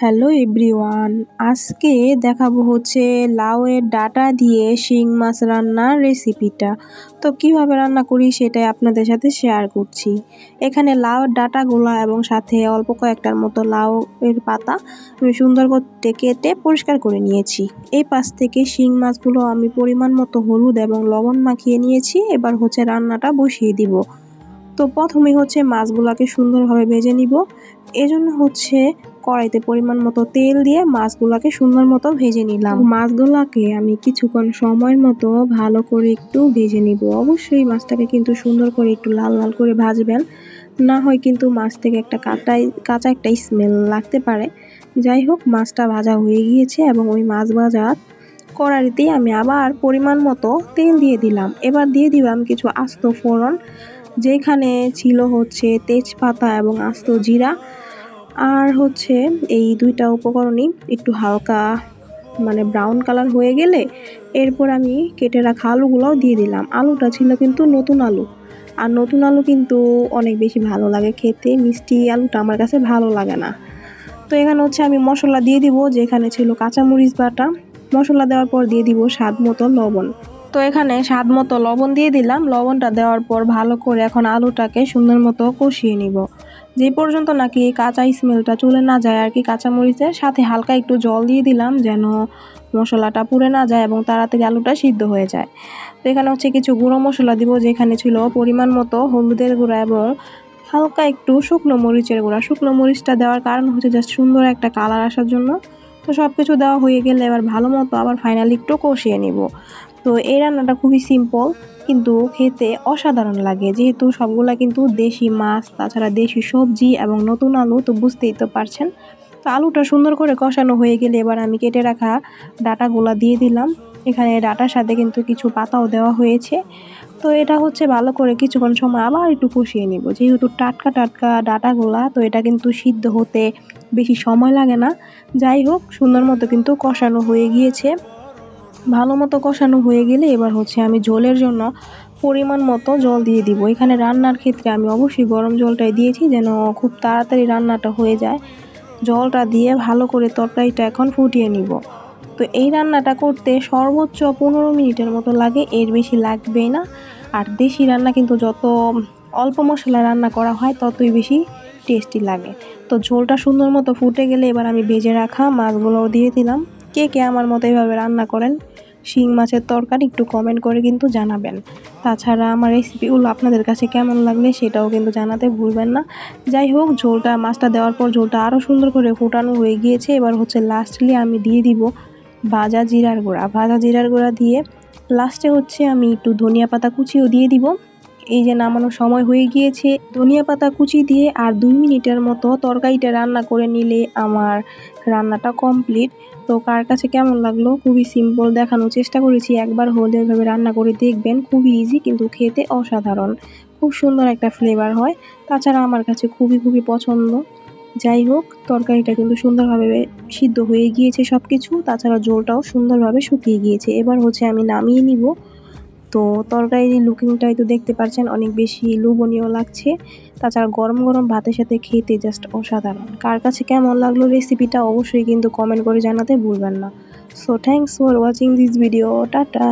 Hello everyone, আজকে দেখাবো হচ্ছে লাউয়ের ডাঁটা দিয়ে শিং মাছ রান্নার রেসিপিটা। তো কিভাবে রান্না করি সেটাই আপনাদের সাথে শেয়ার করছি। এখানে লাউয়ের ডাঁটাগুলো এবং সাথে অল্প কয়েকটার মতো লাউয়ের পাতা আমি সুন্দর করে কেটে পরিষ্কার করে নিয়েছি। এই পাশ থেকে শিং মাছগুলো আমি পরিমাণ মতো হলুদ এবং লবণ মাখিয়ে নিয়েছি। এবার হচ্ছে রান্নাটা বসিয়ে দিব। তো প্রথমেই হচ্ছে মাছগুলোকে সুন্দরভাবে ভেজে নিব। এজন্য হচ্ছে কড়াইতে পরিমাণ মতো তেল দিয়ে মাছগুলোকে সুন্দর মতো ভেজে নিলাম। মাছগুলোকে আমি কিছুক্ষণ সময়ের মতো ভালো করে একটু ভেজে নিব। অবশ্যই মাছটাকে কিন্তু সুন্দর করে একটু লাল লাল করে ভাজবেন, না হয় কিন্তু মাছ থেকে একটা কাঁচা একটা স্মেল লাগতে পারে। যাই হোক, মাছটা ভাজা হয়ে গিয়েছে এবং ওই মাছ ভাজা কড়াইতেই আমি আবার পরিমাণ মতো তেল দিয়ে দিলাম। এবার দিয়ে দিলাম কিছু আস্ত ফোড়ন, যেখানে ছিল হচ্ছে তেজপাতা এবং আস্ত জিরা। আর হচ্ছে এই দুইটা উপকরণই একটু হালকা ব্রাউন কালার হয়ে গেলে এরপর আমি কেটে রাখা আলুগুলোও দিয়ে দিলাম। আলুটা ছিল কিন্তু নতুন আলু, আর নতুন আলু কিন্তু অনেক বেশি ভালো লাগে খেতে। মিষ্টি আলুটা আমার কাছে ভালো লাগে না। তো এখানে হচ্ছে আমি মশলা দিয়ে দিব, যেখানে ছিল কাঁচামরিচ বাটা। মশলা দেওয়ার পর দিয়ে দিব স্বাদ মতো লবণ। তো এখানে স্বাদ মতো লবণ দিয়ে দিলাম। লবণটা দেওয়ার পর ভালো করে এখন আলুটাকে সুন্দর মতো কষিয়ে নিব, যে পর্যন্ত নাকি কাঁচা স্মেলটা চলে না যায় আর কি কাঁচামরিচের। সাথে হালকা একটু জল দিয়ে দিলাম যেন মশলাটা পুড়ে না যায় এবং তাড়াতাড়ি আলুটা সিদ্ধ হয়ে যায়। তো এখানে হচ্ছে কিছু গুঁড়ো মশলা দিব, যেখানে ছিল পরিমাণ মতো হলুদের গুঁড়া এবং হালকা একটু শুকনো মরিচের গুঁড়া। শুকনো মরিচটা দেওয়ার কারণ হচ্ছে জাস্ট সুন্দর একটা কালার আসার জন্য। তো সব কিছু দেওয়া হয়ে গেলে এবার ভালো মতো আবার ফাইনালি একটু কষিয়ে নিব। তো এই রান্নাটা খুবই সিম্পল কিন্তু খেতে অসাধারণ লাগে, যেহেতু সবগুলা কিন্তু দেশি মাছ, তাছাড়া দেশি সবজি এবং নতুন আলু, তো বুঝতেই তো পারছেন। তো আলুটা সুন্দর করে কষানো হয়ে গেলে এবার আমি কেটে রাখা ডাঁটাগুলা দিয়ে দিলাম। এখানে ডাঁটার সাথে কিন্তু কিছু পাতাও দেওয়া হয়েছে। তো এটা হচ্ছে ভালো করে কিছুক্ষণ সময় আবার একটু কষিয়ে নিব। যেহেতু টাটকা টাটকা ডাঁটাগুলা, তো এটা কিন্তু সিদ্ধ হতে বেশি সময় লাগে না। যাই হোক, সুন্দর মতো কিন্তু কষানো হয়ে গিয়েছে। ভালো মতো কষানো হয়ে গেলে এবার হচ্ছে আমি ঝোলের জন্য পরিমাণ মতো জল দিয়ে দিব। এখানে রান্নার ক্ষেত্রে আমি অবশ্যই গরম জলটাই দিয়েছি যেন খুব তাড়াতাড়ি রান্নাটা হয়ে যায়। জলটা দিয়ে ভালো করে তরকারিটা এখন ফুটিয়ে নিব। তো এই রান্নাটা করতে সর্বোচ্চ 15 মিনিটের মতো লাগে, এর বেশি লাগবেই না। আর দেশি রান্না কিন্তু যত অল্প মশলা রান্না করা হয় ততই বেশি টেস্টি লাগে। তো ঝোলটা সুন্দর মতো ফুটে গেলে এবার আমি ভেজে রাখা মাছগুলোও দিয়ে দিলাম। কে কে আমার মতো এভাবে রান্না করেন শিং মাছের তরকারি একটু কমেন্ট করে কিন্তু জানাবেন। তাছাড়া আমার রেসিপিগুলো আপনাদের কাছে কেমন লাগলে সেটাও কিন্তু জানাতে ভুলবেন না। যাই হোক, মাছটা দেওয়ার পর ঝোলটা আরও সুন্দর করে ফোটানো হয়ে গিয়েছে। এবার হচ্ছে লাস্টলি আমি দিয়ে দিব ভাজা জিরার গুঁড়া। ভাজা জিরার গুঁড়া দিয়ে লাস্টে হচ্ছে আমি একটু ধনিয়া পাতা কুচিও দিয়ে দিব। এই যে নামানোর সময় হয়ে গিয়েছে, ধনিয়া পাতা কুচি দিয়ে আর 2 মিনিটের মতো তরকারিটা রান্না করে নিলে আমার রান্নাটা কমপ্লিট। তো কার কাছে কেমন লাগলো? খুবই সিম্পল দেখানোর চেষ্টা করেছি, একবার হলে এভাবে রান্না করে দেখবেন। খুবই ইজি কিন্তু খেতে অসাধারণ, খুব সুন্দর একটা ফ্লেভার হয়। তাছাড়া আমার কাছে খুবই খুবই পছন্দ। যাই হোক, তরকারিটা কিন্তু সুন্দরভাবে সিদ্ধ হয়ে গিয়েছে সব কিছু। তাছাড়া ঝোলটাও সুন্দরভাবে শুকিয়ে গিয়েছে। এবার হচ্ছে আমি নামিয়ে নিব। তো তরকারির লুকিংটাই তো দেখতে পাচ্ছেন, অনেক বেশি লোভনীয় লাগছে। তাছাড়া গরম গরম ভাতের সাথে খেতে জাস্ট অসাধারণ। কার কাছে কেমন লাগলো রেসিপিটা অবশ্যই কিন্তু কমেন্ট করে জানাতে ভুলবেন না। So thanks for watching this video. Tata.